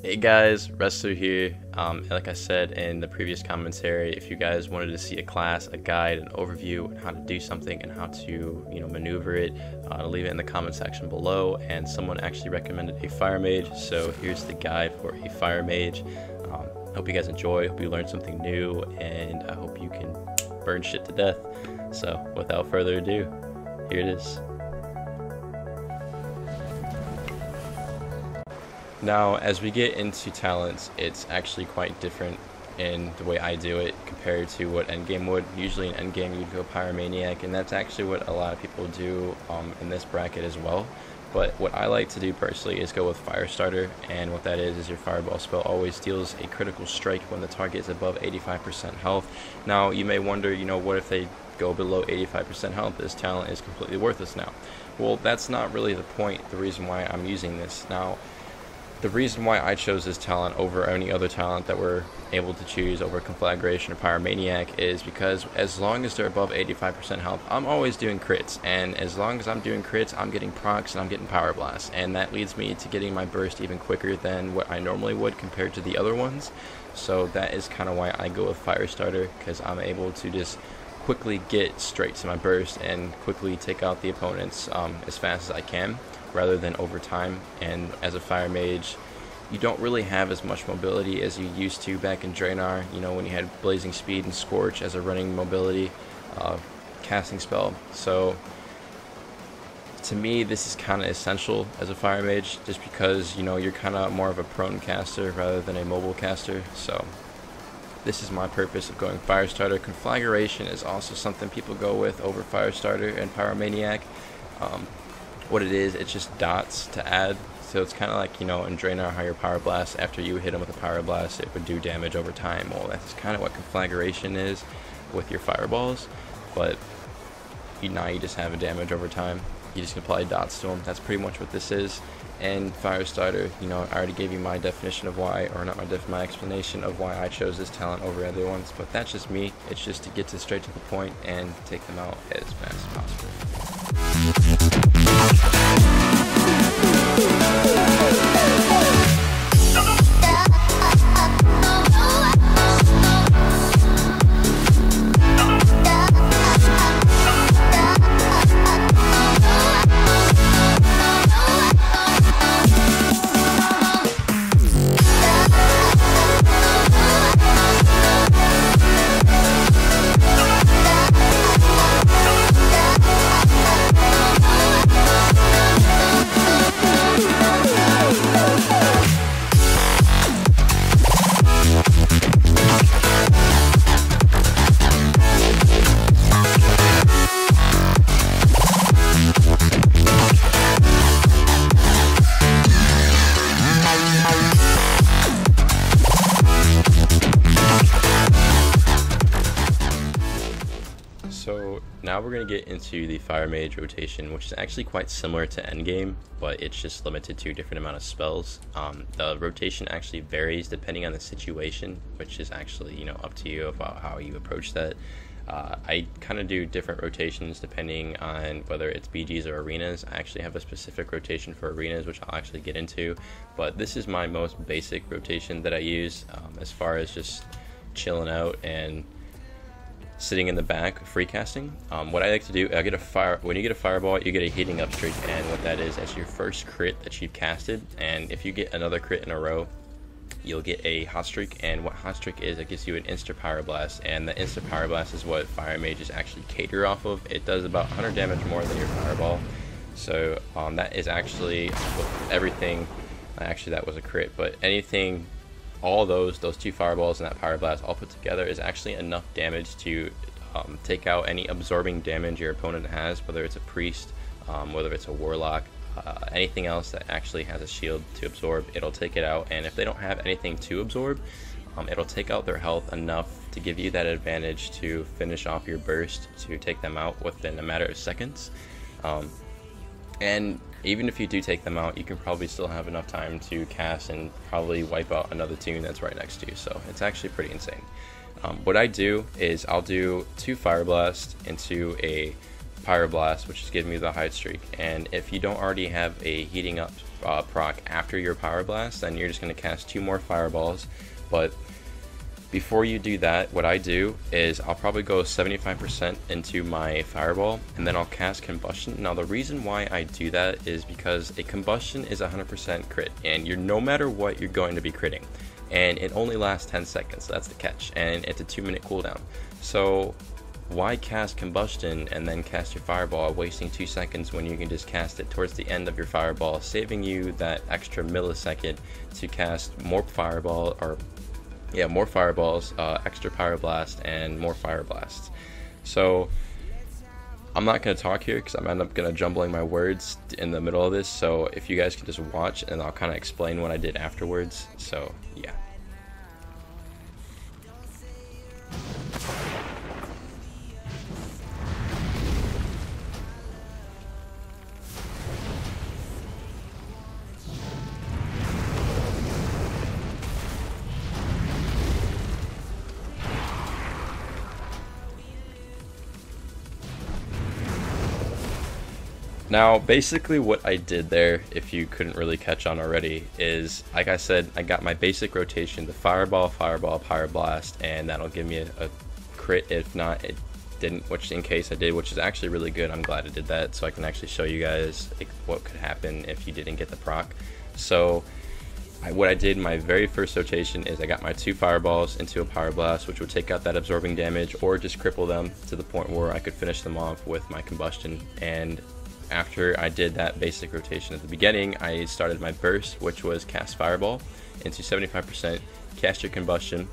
Hey guys, Resto here. Like I said in the previous commentary, if you guys wanted to see a class, a guide, an overview on how to do something and how to maneuver it, leave it in the comment section below. And someone actually recommended a fire mage, so here's the guide for a fire mage. Hope you guys enjoy, hope you learned something new, and I hope you can burn shit to death. So without further ado, here it is. Now, as we get into talents, it's actually quite different in the way I do it compared to what endgame would. Usually in endgame you'd go Pyromaniac, and that's actually what a lot of people do in this bracket as well. But what I like to do personally is go with Firestarter, and what that is your Fireball spell always deals a critical strike when the target is above 85% health. Now, you may wonder, what if they go below 85% health? This talent is completely worthless now. Well, that's not really the point, the reason why I'm using this. Now, the reason why I chose this talent over any other talent that we're able to choose over Conflagration or Pyromaniac is because as long as they're above 85% health, I'm always doing crits, and as long as I'm doing crits, I'm getting procs and I'm getting Power Blast, and that leads me to getting my burst even quicker than what I normally would compared to the other ones. So that is kind of why I go with Firestarter, because I'm able to just quickly get straight to my burst and quickly take out the opponents as fast as I can, rather than over time. And as a fire mage, you don't really have as much mobility as you used to back in Draenor, when you had Blazing Speed and Scorch as a running mobility casting spell. So to me, this is kind of essential as a fire mage, just because you're kind of more of a prone caster rather than a mobile caster. So this is my purpose of going Firestarter. Conflagration is also something people go with over Firestarter and Pyromaniac. What it is, it's just dots to add. So it's kind of like, in Draenor, how your Power Blast, after you hit them with a Power Blast, it would do damage over time. Well, that's kind of what Conflagration is with your Fireballs. But now you just have a damage over time. You just apply dots to them. That's pretty much what this is. And Firestarter, I already gave you my definition of why, or not my explanation of why I chose this talent over other ones. But that's just me. It's just to get straight to the point and take them out as fast as possible. So now we're going to get into the Fire Mage rotation, which is actually quite similar to Endgame, but it's just limited to a different amount of spells. The rotation actually varies depending on the situation, which is actually up to you about how you approach that. I kind of do different rotations depending on whether it's BGs or arenas. I actually have a specific rotation for arenas, which I'll actually get into, but this is my most basic rotation that I use as far as just chilling out and sitting in the back, free casting. What I like to do, when you get a fireball, you get a heating up streak, and what that is, that's your first crit that you've casted, and if you get another crit in a row, you'll get a hot streak. And what hot streak is, it gives you an instant Power Blast, and the instant Power Blast is what fire mages actually cater off of. It does about 100 damage more than your fireball. So that is actually with everything. Actually, that was a crit, but anything, all those two fireballs and that Power Blast all put together is actually enough damage to take out any absorbing damage your opponent has, whether it's a priest, whether it's a warlock, anything else that actually has a shield to absorb. It'll take it out, and if they don't have anything to absorb, it'll take out their health enough to give you that advantage to finish off your burst, to take them out within a matter of seconds. And even if you do take them out, you can probably still have enough time to cast and probably wipe out another tune that's right next to you. So it's actually pretty insane. What I do is I'll do 2 Fire Blast into a Pyro Blast, which is giving me the hide streak. And if you don't already have a heating up proc after your Power Blast, then you're just going to cast 2 more fireballs. But before you do that, what I do is I'll probably go 75% into my fireball, and then I'll cast combustion. Now the reason why I do that is because a combustion is 100% crit, and you're no matter what you're going to be critting, and it only lasts 10 seconds. So that's the catch, and it's a 2-minute cooldown. So why cast combustion and then cast your fireball, wasting 2 seconds when you can just cast it towards the end of your fireball, saving you that extra millisecond to cast more fireball, or yeah, more fireballs, extra Power Blast, and more Fire Blasts. So I'm not going to talk here because I'm end up going to jumbling my words in the middle of this. So if you guys can just watch, and I'll kind of explain what I did afterwards. So yeah. Now, basically what I did there, if you couldn't really catch on already, is, like I said, I got my basic rotation, the Fireball, Fireball, Power Blast, and that'll give me a crit. If not, it didn't, which in case I did, which is actually really good. I'm glad I did that, so I can actually show you guys what could happen if you didn't get the proc. So what I did in my very first rotation is I got my 2 fireballs into a Power Blast, which would take out that absorbing damage, or just cripple them to the point where I could finish them off with my combustion. And after I did that basic rotation at the beginning, I started my burst, which was cast Fireball into 75%, cast your combustion,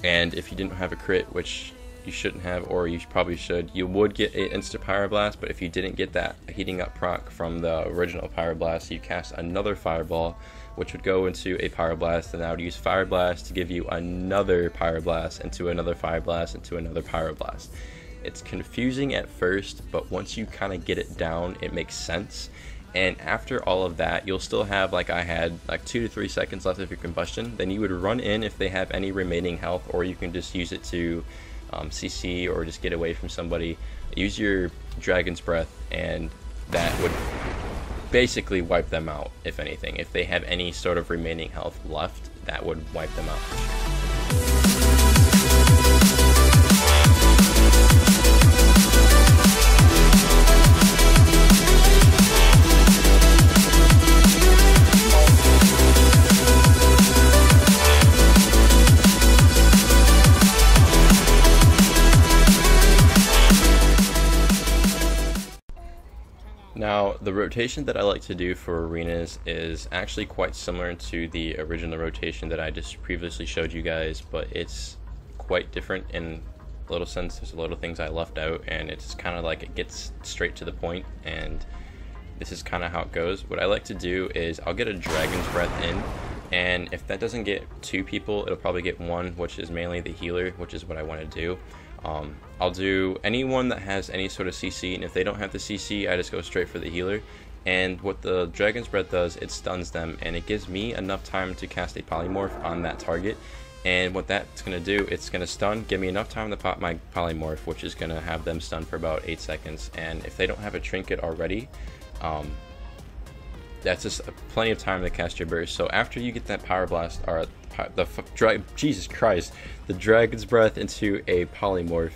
and if you didn't have a crit, which you shouldn't have, or you probably should, you would get an instant Power Blast. But if you didn't get that heating up proc from the original Power Blast, you cast another Fireball, which would go into a Power Blast, and I would use Fire Blast to give you another Power Blast into another Fire Blast into another Power Blast. It's confusing at first, but once you kind of get it down, it makes sense. And after all of that, you'll still have, like I had, like 2 to 3 seconds left of your combustion. Then you would run in if they have any remaining health, or you can just use it to CC or just get away from somebody. Use your Dragon's Breath, and that would basically wipe them out, if anything. If they have any sort of remaining health left, that would wipe them out. Now, the rotation that I like to do for arenas is actually quite similar to the original rotation that I just previously showed you guys, but it's quite different in a little sense. There's a lot of things I left out, and it's kind of like it gets straight to the point, and this is kind of how it goes. What I like to do is I'll get a Dragon's Breath in, and if that doesn't get 2 people, it'll probably get 1, which is mainly the healer, which is what I want to do. I'll do anyone that has any sort of CC, and if they don't have the CC, I just go straight for the healer. And what the Dragon's Breath does, it stuns them, and it gives me enough time to cast a polymorph on that target. And what that's going to do, it's going to stun, give me enough time to pop my polymorph, which is going to have them stun for about 8 seconds. And if they don't have a trinket already, that's just plenty of time to cast your burst. So after you get that Power Blast, or Jesus Christ, the Dragon's Breath into a polymorph,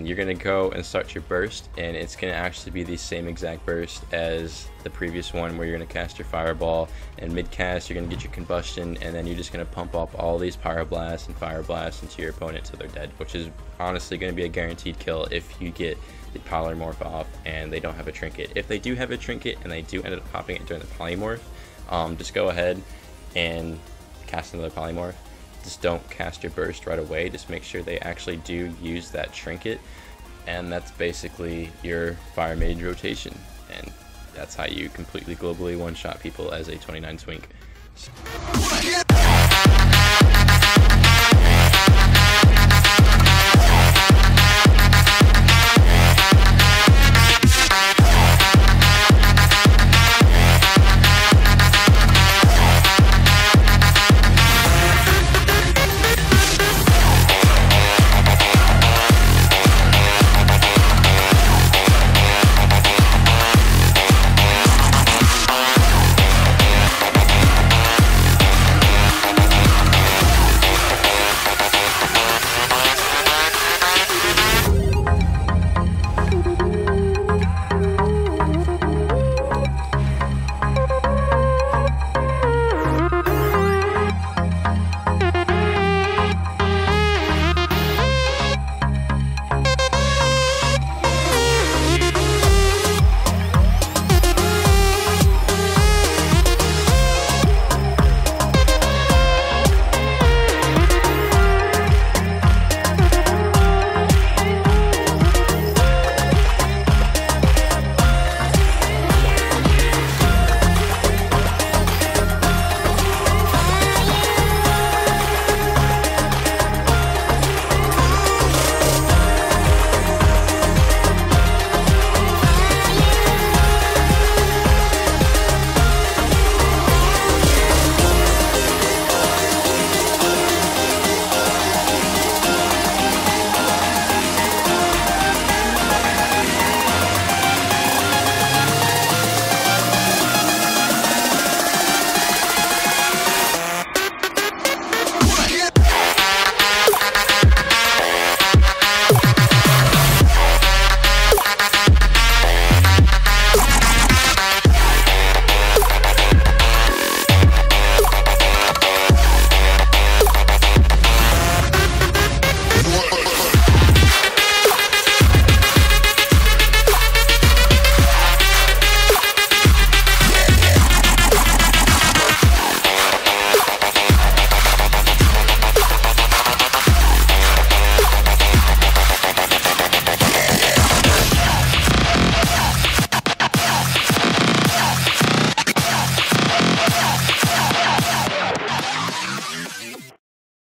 you're gonna go and start your burst, and it's gonna actually be the same exact burst as the previous one, where you're gonna cast your Fireball, and mid cast you're gonna get your combustion, and then you're just gonna pump up all these Power Blasts and Fire Blasts into your opponent till they're dead, which is honestly gonna be a guaranteed kill if you get the polymorph off and they don't have a trinket. If they do have a trinket and they do end up popping it during the polymorph, just go ahead and cast another polymorph. Just don't cast your burst right away. Just make sure they actually do use that trinket, and that's basically your Fire Mage rotation, and that's how you completely globally one-shot people as a 29 Twink.